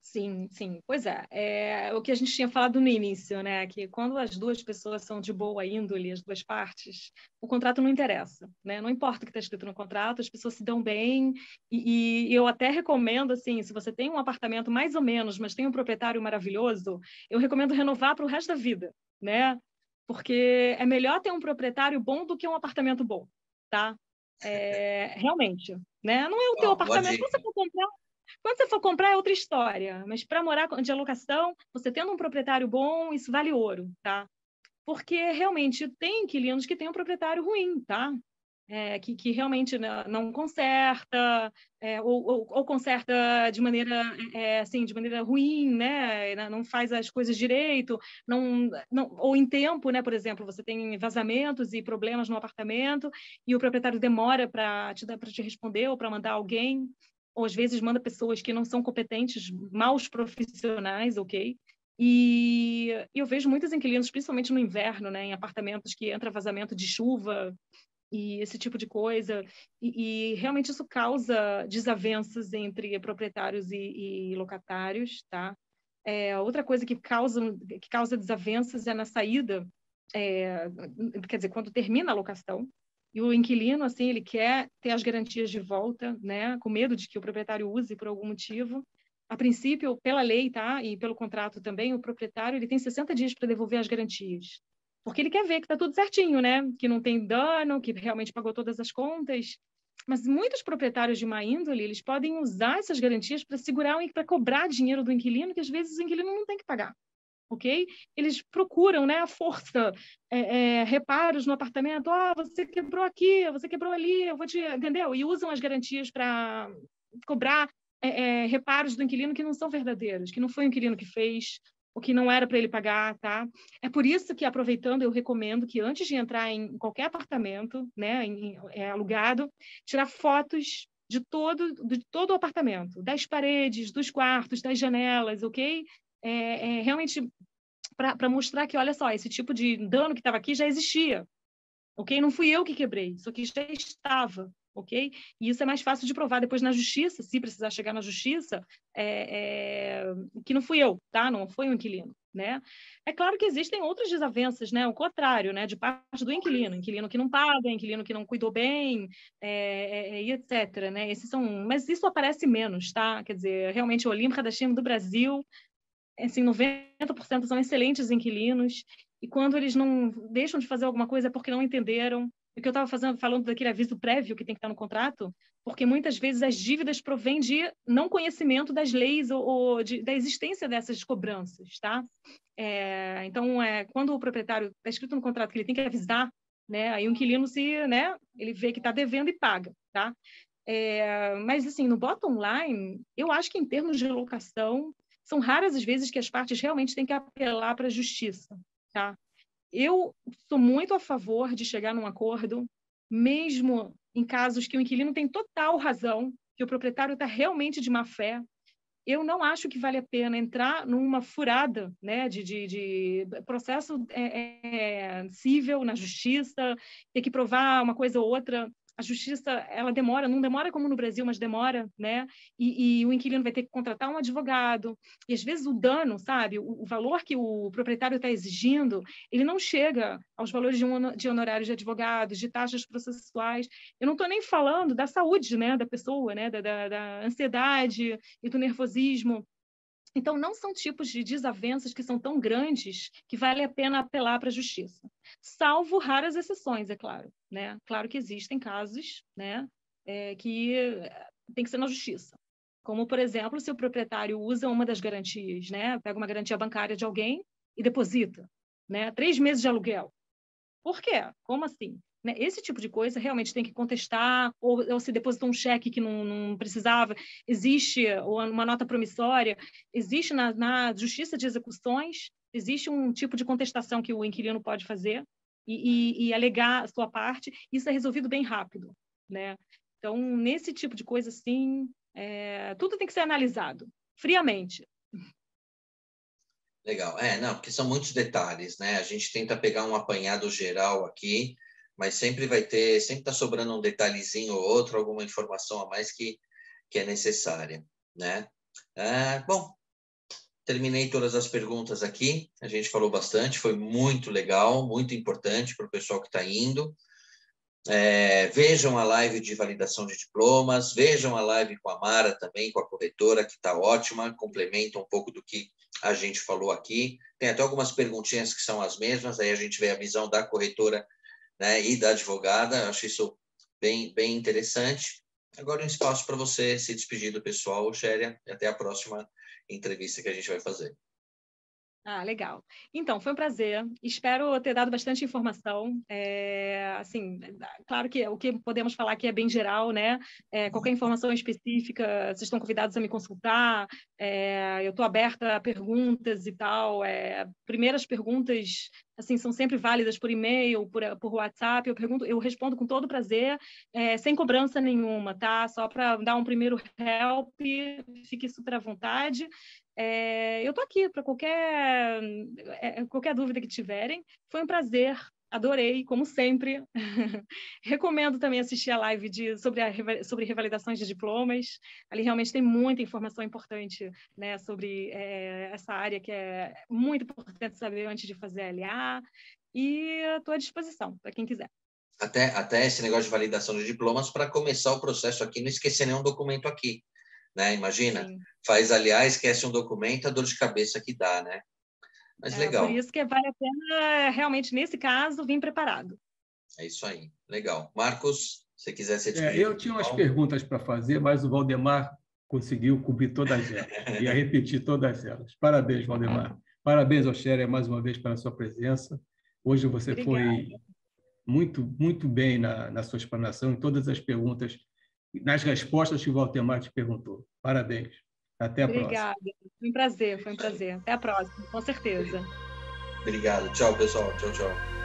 Sim, sim. Pois é o que a gente tinha falado no início, né? Que quando as duas pessoas são de boa índole, as duas partes, o contrato não interessa, né? Não importa o que está escrito no contrato, as pessoas se dão bem e eu até recomendo, assim, se você tem um apartamento mais ou menos, mas tem um proprietário maravilhoso, eu recomendo renovar para o resto da vida, né? Porque é melhor ter um proprietário bom do que um apartamento bom, tá? Realmente, né? Não é o teu apartamento. Quando você for comprar é outra história, mas para morar de alocação, você tendo um proprietário bom, isso vale ouro, tá? Porque realmente tem inquilinos que têm um proprietário ruim, tá? Que realmente não conserta, ou conserta de maneira, assim, de maneira ruim, né? Não faz as coisas direito, ou em tempo, né? Por exemplo, você tem vazamentos e problemas no apartamento e o proprietário demora para te responder ou para mandar alguém, ou às vezes manda pessoas que não são competentes, maus profissionais, ok? E eu vejo muitos inquilinos, principalmente no inverno, né, em apartamentos que entra vazamento de chuva e esse tipo de coisa, e realmente isso causa desavenças entre proprietários e locatários, tá? Outra coisa que causa desavenças é na saída, quer dizer, quando termina a locação, e o inquilino, assim, ele quer ter as garantias de volta, né, com medo de que o proprietário use por algum motivo. A princípio, pela lei, tá, e pelo contrato também, o proprietário ele tem 60 dias para devolver as garantias. Porque ele quer ver que está tudo certinho, né, que não tem dano, que realmente pagou todas as contas. Mas muitos proprietários de má índole, eles podem usar essas garantias para segurar, para cobrar dinheiro do inquilino, que às vezes o inquilino não tem que pagar. Ok? Eles procuram, né, a força, reparos no apartamento. Você quebrou aqui, você quebrou ali, eu vou te... Entendeu? E usam as garantias para cobrar reparos do inquilino que não são verdadeiros, que não foi o inquilino que fez, o que não era para ele pagar, tá? É por isso que, aproveitando, eu recomendo que antes de entrar em qualquer apartamento, né, alugado, tirar fotos de todo o apartamento, das paredes, dos quartos, das janelas, ok? Realmente para mostrar que, olha só, esse tipo de dano que estava aqui já existia, ok? Não fui eu que quebrei, isso aqui já estava, ok? E isso é mais fácil de provar depois na justiça, se precisar chegar na justiça, que não fui eu, tá? Não foi o inquilino, né? É claro que existem outras desavenças, né? O contrário, né? De parte do inquilino que não paga, inquilino que não cuidou bem, e etc, né? Mas isso aparece menos, tá? Quer dizer, realmente o Olim Hadashim do Brasil assim, 90% são excelentes inquilinos, e quando eles não deixam de fazer alguma coisa é porque não entenderam. O que eu estava falando daquele aviso prévio que tem que estar no contrato, porque muitas vezes as dívidas provêm de não conhecimento das leis ou da existência dessas cobranças, tá? Então, quando o proprietário está escrito no contrato que ele tem que avisar, né? Aí o inquilino né? Ele vê que está devendo e paga, tá? Mas assim, no bottom line, eu acho que em termos de locação são raras as vezes que as partes realmente têm que apelar para a justiça, tá? Eu sou muito a favor de chegar num acordo, mesmo em casos que o inquilino tem total razão, que o proprietário está realmente de má fé. Eu não acho que vale a pena entrar numa furada, né, de processo cível na justiça, ter que provar uma coisa ou outra. A justiça, ela demora, não demora como no Brasil, mas demora, né? E o inquilino vai ter que contratar um advogado. E, às vezes, o dano, sabe? O valor que o proprietário está exigindo, ele não chega aos valores de honorários de advogados, de taxas processuais. Eu não estou nem falando da saúde, né, da pessoa, né, da ansiedade e do nervosismo. Então, não são tipos de desavenças que são tão grandes que vale a pena apelar para a justiça. Salvo raras exceções, é claro, né? Claro que existem casos, né, que tem que ser na justiça. Como, por exemplo, se o proprietário usa uma das garantias, né? Pega uma garantia bancária de alguém e deposita, né? 3 meses de aluguel. Por quê? Como assim? Né? Esse tipo de coisa realmente tem que contestar, ou se depositou um cheque que não precisava, existe uma nota promissória, existe na justiça de execuções, existe um tipo de contestação que o inquilino pode fazer e alegar a sua parte, isso é resolvido bem rápido, né? Então, nesse tipo de coisa, sim, tudo tem que ser analisado, friamente. Legal. Não, porque são muitos detalhes, né? A gente tenta pegar um apanhado geral aqui, mas sempre está sobrando um detalhezinho ou outro, alguma informação a mais que é necessária, né? Bom, terminei todas as perguntas aqui, a gente falou bastante, foi muito legal, muito importante para o pessoal que está indo. Vejam a live de validação de diplomas, vejam a live com a Mara também, com a corretora, que está ótima, complementa um pouco do que a gente falou aqui. Tem até algumas perguntinhas que são as mesmas, aí a gente vê a visão da corretora, né, e da advogada. Eu acho isso bem, bem interessante. Agora um espaço para você se despedir do pessoal, Xéria, e até a próxima entrevista que a gente vai fazer. Legal. Então, foi um prazer. Espero ter dado bastante informação. Assim, claro que o que podemos falar aqui é bem geral, né? Qualquer informação específica, vocês estão convidados a me consultar. Eu estou aberta a perguntas e tal. Primeiras perguntas, assim, são sempre válidas por e-mail, por WhatsApp. Eu respondo com todo prazer, sem cobrança nenhuma, tá? Só para dar um primeiro help, fique super à vontade. Eu estou aqui para qualquer dúvida que tiverem. Foi um prazer, adorei, como sempre. Recomendo também assistir a live sobre revalidações de diplomas. Ali realmente tem muita informação importante, né, sobre essa área que é muito importante saber antes de fazer a LA. E estou à disposição para quem quiser. Até esse negócio de validação de diplomas, para começar o processo aqui, não esquecer nenhum documento aqui. Né? Imagina, sim. Faz aliás, esquece um documento, a dor de cabeça que dá, né? Mas legal. Por isso que vale a pena, realmente, nesse caso, vir preparado. É isso aí, legal. Marcos, se quiser ser despedido. Eu tinha umas perguntas para fazer, mas o Valdemar conseguiu cobrir todas elas. Ia repetir todas elas. Parabéns, Valdemar. Parabéns ao Xéria mais uma vez pela sua presença. Hoje você Obrigada. Foi muito, muito bem na sua explanação, em todas as perguntas, nas respostas que o Valdemar te perguntou. Parabéns. Até a próxima. Obrigada. Foi um prazer. Até a próxima, com certeza. Obrigado. Tchau, pessoal. Tchau, tchau.